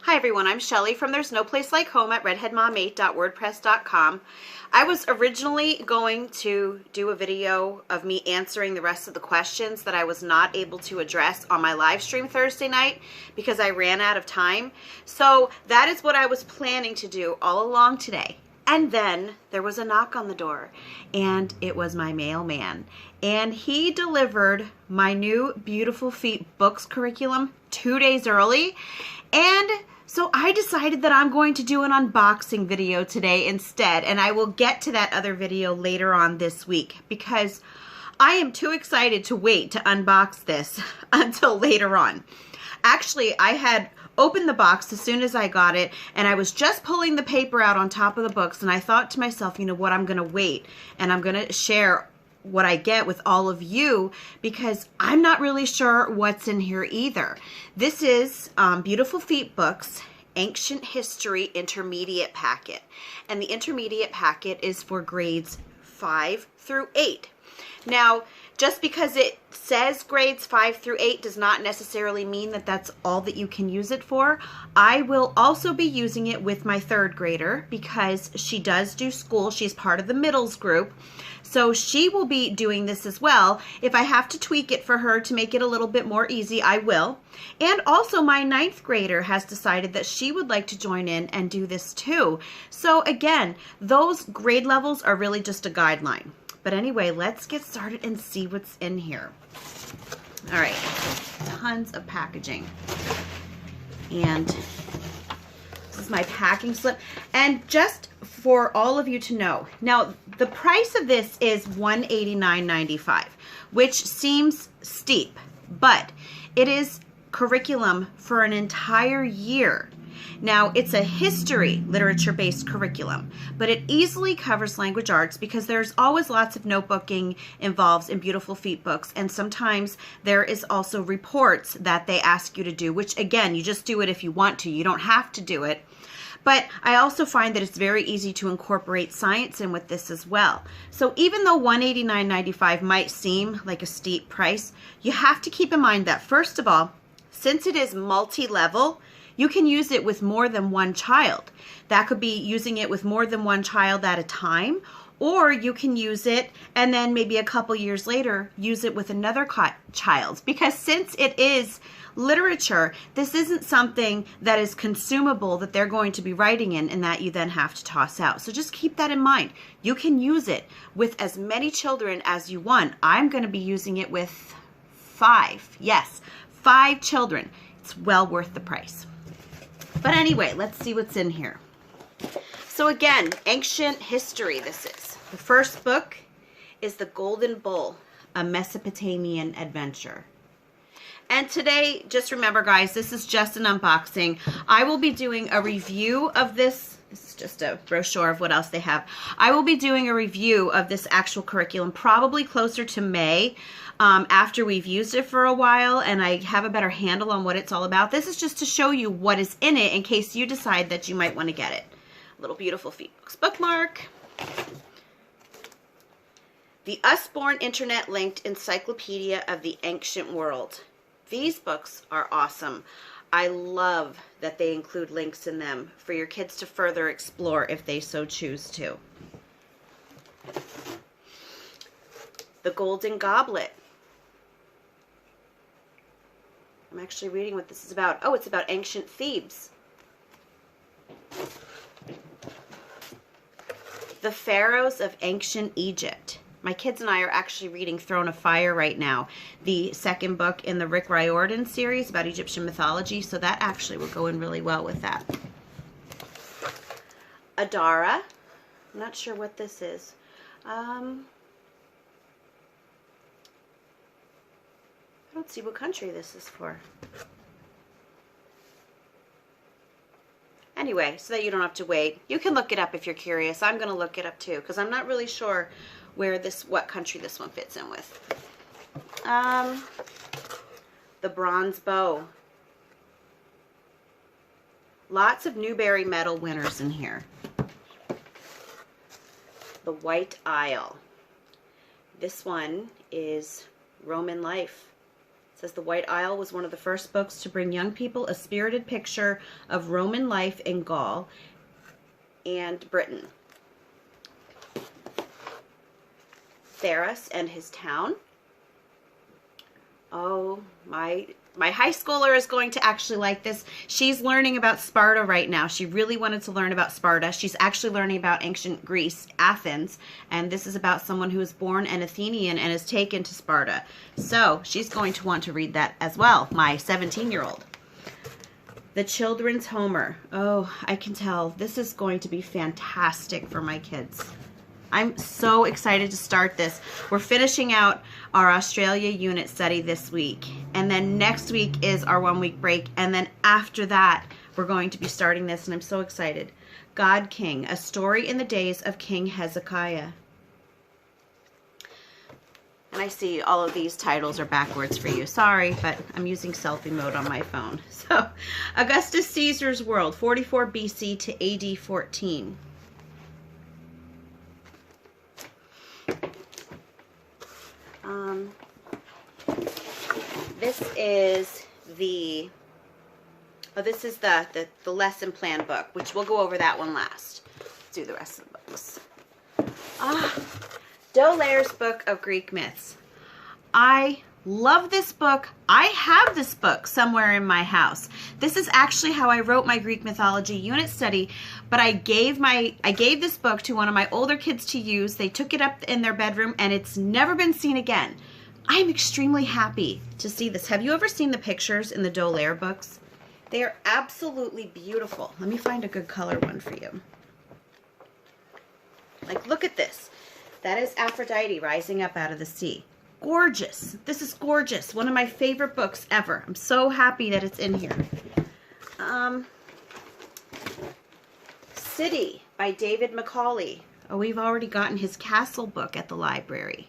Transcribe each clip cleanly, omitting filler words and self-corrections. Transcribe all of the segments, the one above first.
Hi everyone, I'm Shelly from There's No Place Like Home at redheadmom8.wordpress.com. I was originally going to do a video of me answering the rest of the questions that I was not able to address on my live stream Thursday night because I ran out of time. So that is what I was planning to do all along today. And then there was a knock on the door, and it was my mailman. And he delivered my new Beautiful Feet Books curriculum 2 days early. And so I decided that I'm going to do an unboxing video today instead. And I will get to that other video later on this week because I am too excited to wait to unbox this until later on. Actually, I had opened the box as soon as I got it, and I was just pulling the paper out on top of the books, and I thought to myself, you know what, I'm going to wait, and I'm going to share what I get with all of you because I'm not really sure what's in here either. This is Beautiful Feet Books Ancient History Intermediate Packet, and the intermediate packet is for grades 5 through 8. Now, just because it says grades 5 through 8 does not necessarily mean that that's all that you can use it for. I will also be using it with my 3rd grader because she does do school. She's part of the middles group. So she will be doing this as well. If I have to tweak it for her to make it a little bit more easy, I will. And also my 9th grader has decided that she would like to join in and do this too. So again, those grade levels are really just a guideline. But anyway, let's get started and see what's in here. All right, tons of packaging. And this is my packing slip. And just for all of you to know, now the price of this is $189.95, which seems steep, but it is curriculum for an entire year. Now, it's a history literature-based curriculum, but it easily covers language arts because there's always lots of notebooking involved in Beautiful Feet books, and sometimes there is also reports that they ask you to do, which again, you just do it if you want to. You don't have to do it. But I also find that it's very easy to incorporate science in with this as well. So even though $189.95 might seem like a steep price, you have to keep in mind that, first of all, since it is multi-level, you can use it with more than one child. That could be using it with more than one child at a time, or you can use it and then maybe a couple years later use it with another child. Because since it is literature, this isn't something that is consumable that they're going to be writing in and that you then have to toss out. So just keep that in mind. You can use it with as many children as you want. I'm going to be using it with 5. Yes, 5 children. It's well worth the price. But anyway, let's see what's in here. So again, ancient history this is. The first book is The Golden Bull, A Mesopotamian Adventure. And today, just remember guys, this is just an unboxing. I will be doing a review of this. This is just a brochure of what else they have. I will be doing a review of this actual curriculum probably closer to May after we've used it for a while and I have a better handle on what it's all about. This is just to show you what is in it in case you decide that you might want to get it. Little Beautiful Feet Books bookmark. The Usborne Internet Linked Encyclopedia of the Ancient World. These books are awesome. I love that they include links in them for your kids to further explore if they so choose to. The Golden Goblet. I'm actually reading what this is about. Oh, it's about ancient Thebes. The Pharaohs of Ancient Egypt. My kids and I are actually reading Throne of Fire right now, the 2nd book in the Rick Riordan series about Egyptian mythology, so that actually will go in really well with that. Adara. I'm not sure what this is. I don't see what country this is for. Anyway, so that you don't have to wait. You can look it up if you're curious. I'm going to look it up too because I'm not really sure what country this one fits in with. The Bronze Bow. Lots of Newbery Medal winners in here. The White Isle. This one is Roman life. It says The White Isle was one of the first books to bring young people a spirited picture of Roman life in Gaul and Britain. Theras and his town. Oh, my high schooler is going to actually like this. She's learning about Sparta right now. She really wanted to learn about Sparta. She's actually learning about ancient Greece, Athens, and this is about someone who was born an Athenian and is taken to Sparta. So she's going to want to read that as well, my 17-year-old. The Children's Homer. Oh, I can tell. This is going to be fantastic for my kids. I'm so excited to start this. We're finishing out our Australia unit study this week. And then next week is our 1-week break. And then after that, we're going to be starting this. And I'm so excited. God King, a story in the days of King Hezekiah. And I see all of these titles are backwards for you. Sorry, but I'm using selfie mode on my phone. So, Augustus Caesar's World, 44 BC to AD 14. This is the lesson plan book, which we'll go over that one last. Let's do the rest of the books. D'Aulaire's Book of Greek Myths. I love this book. I have this book somewhere in my house. This is actually how I wrote my Greek mythology unit study, but I gave this book to one of my older kids to use. They took it up in their bedroom and it's never been seen again. I am extremely happy to see this. Have you ever seen the pictures in the D'Aulaire books? They are absolutely beautiful. Let me find a good color one for you. Like, look at this. That is Aphrodite rising up out of the sea. Gorgeous. This is gorgeous. One of my favorite books ever. I'm so happy that it's in here. City by David Macaulay. Oh, we've already gotten his Castle book at the library.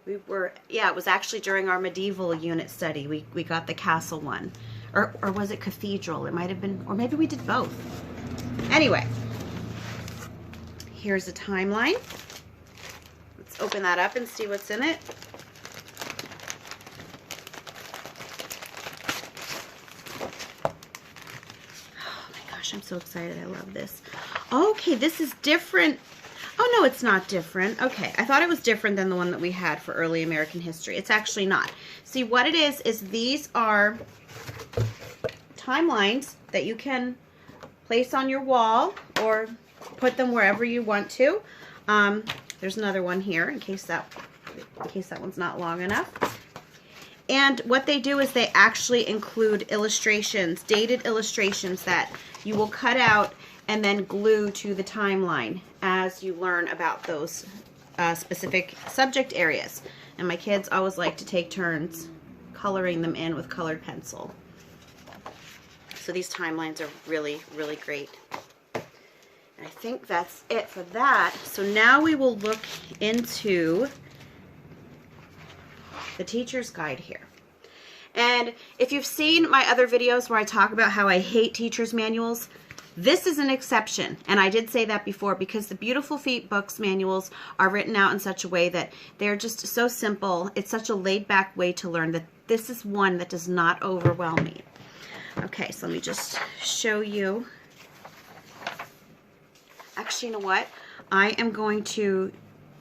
It was actually during our medieval unit study. We got the Castle one. Or was it Cathedral? It might have been, or maybe we did both. Anyway, here's a timeline. Let's open that up and see what's in it. Oh my gosh, I'm so excited. I love this. Okay, this is different. Oh, no, it's not different. Okay, I thought it was different than the one that we had for early American history. It's actually not. See, what it is these are timelines that you can place on your wall or put them wherever you want to. There's another one here in case that one's not long enough. And what they do is they actually include illustrations, dated illustrations that you will cut out and then glue to the timeline as you learn about those specific subject areas. And my kids always like to take turns coloring them in with colored pencil. So these timelines are really, really great. And I think that's it for that. So now we will look into the teacher's guide here. And if you've seen my other videos where I talk about how I hate teacher's manuals, this is an exception, and I did say that before, because the Beautiful Feet books manuals are written out in such a way that they're just so simple. It's such a laid-back way to learn that this is one that does not overwhelm me. Okay, so let me just show you. Actually, you know what? I am going to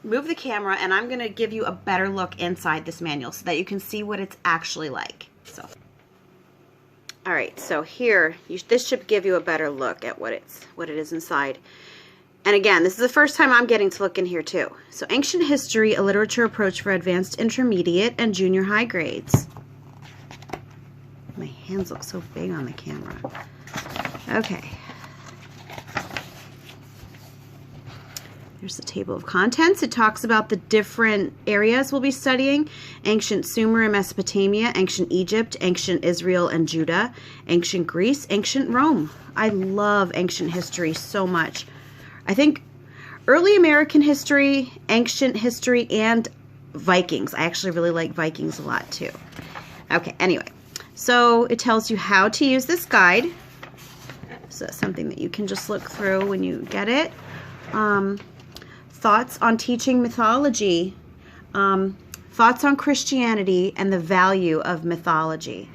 move the camera, and I'm going to give you a better look inside this manual so that you can see what it's actually like. So. All right, so here, this should give you a better look at what it is inside. And again, this is the first time I'm getting to look in here too. So, Ancient History, a literature approach for advanced intermediate and junior high grades. My hands look so big on the camera. Okay. Here's the table of contents. It talks about the different areas we'll be studying. Ancient Sumer and Mesopotamia, Ancient Egypt, Ancient Israel and Judah, Ancient Greece, Ancient Rome. I love ancient history so much. I think early American history, ancient history, and Vikings. I actually really like Vikings a lot too. Okay, anyway. So it tells you how to use this guide. So that's something that you can just look through when you get it. thoughts on teaching mythology, thoughts on Christianity and the value of mythology.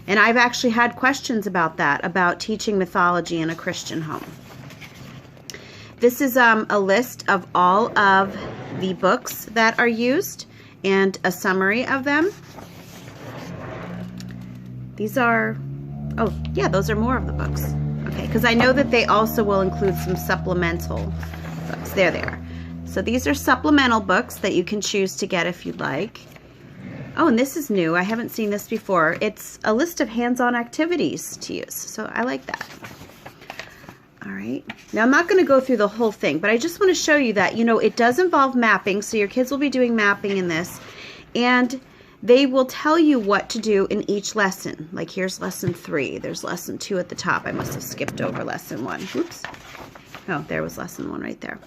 And I've actually had questions about that, about teaching mythology in a Christian home. This is a list of all of the books that are used and a summary of them. These are, oh yeah, those are more of the books. Okay, because I know that they also will include some supplemental books. There they are. So these are supplemental books that you can choose to get if you'd like. Oh, and this is new. I haven't seen this before. It's a list of hands-on activities to use. So I like that. All right. Now I'm not going to go through the whole thing, but I just want to show you that, you know, it does involve mapping. So your kids will be doing mapping in this. And they will tell you what to do in each lesson. Like here's lesson 3. There's lesson 2 at the top. I must have skipped over lesson 1. Oops. Oh, there was lesson 1 right there.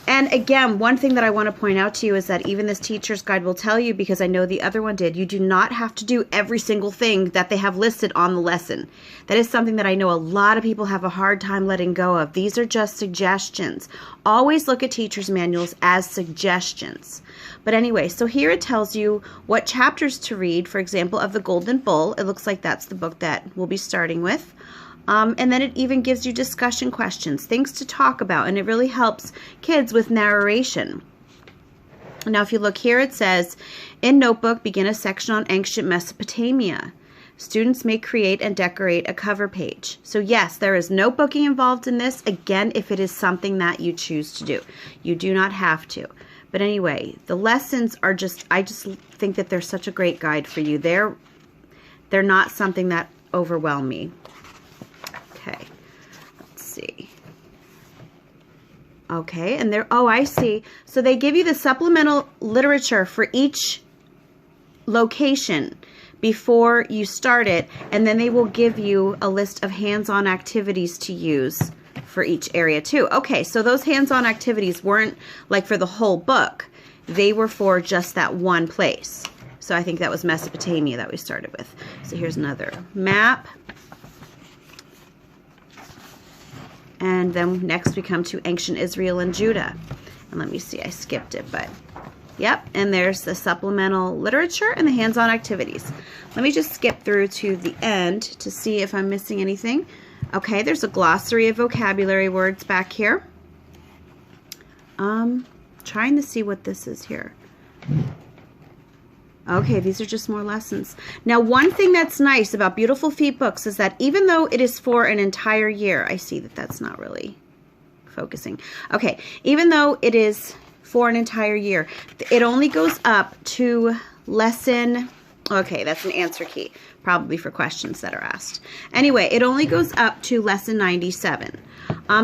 And again, one thing that I want to point out to you is that even this teacher's guide will tell you, because I know the other one did, you do not have to do every single thing that they have listed on the lesson. That is something that I know a lot of people have a hard time letting go of. These are just suggestions. Always look at teacher's manuals as suggestions. But anyway, so here it tells you what chapters to read, for example, of The Golden Bull. It looks like that's the book that we'll be starting with. And then it even gives you discussion questions, things to talk about, and it really helps kids with narration. Now, if you look here, it says, in Notebook, begin a section on ancient Mesopotamia. Students may create and decorate a cover page. So yes, there is notebooking involved in this, again, if it is something that you choose to do. You do not have to. But anyway, the lessons are just, I just think that they're such a great guide for you. They're not something that overwhelm me. Okay, let's see. Okay, and they're, oh, I see. So they give you the supplemental literature for each location before you start it, and then they will give you a list of hands-on activities to use for each area too. Okay, so those hands-on activities weren't like for the whole book. They were for just that one place. So I think that was Mesopotamia that we started with. So here's another map. And then next we come to ancient Israel and Judah. And let me see, I skipped it, but yep. And there's the supplemental literature and the hands-on activities. Let me just skip through to the end to see if I'm missing anything. Okay, there's a glossary of vocabulary words back here. Trying to see what this is here. Okay, these are just more lessons. Now, one thing that's nice about Beautiful Feet books is that even though it is for an entire year, I see that that's not really focusing. Okay, even though it is for an entire year, it only goes up to lesson, okay, that's an answer key, probably for questions that are asked. Anyway, it only goes up to lesson 97.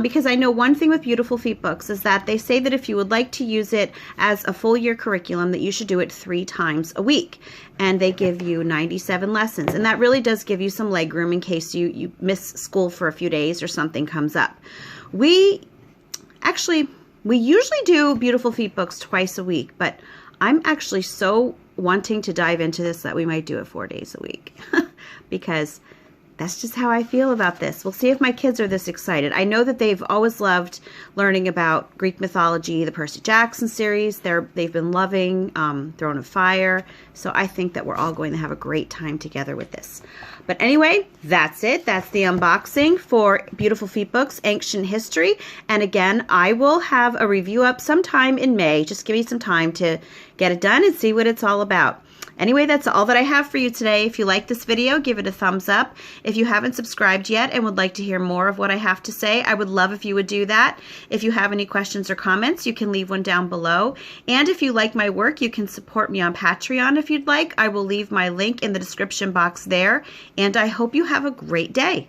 Because I know one thing with Beautiful Feet books is that they say that if you would like to use it as a full year curriculum, that you should do it 3 times a week. And they give you 97 lessons. And that really does give you some leg room in case you miss school for a few days or something comes up. We usually do Beautiful Feet books twice a week, but I'm actually so wanting to dive into this that we might do it 4 days a week because that's just how I feel about this. We'll see if my kids are this excited. I know that they've always loved learning about Greek mythology, the Percy Jackson series. They've been loving Throne of Fire. So I think that we're all going to have a great time together with this. But anyway, that's it. That's the unboxing for Beautiful Feet books, Ancient History. And again, I will have a review up sometime in May. Just give me some time to get it done and see what it's all about. Anyway, that's all that I have for you today. If you like this video, give it a thumbs up. If you haven't subscribed yet and would like to hear more of what I have to say, I would love if you would do that. If you have any questions or comments, you can leave one down below. And if you like my work, you can support me on Patreon if you'd like. I will leave my link in the description box there. And I hope you have a great day.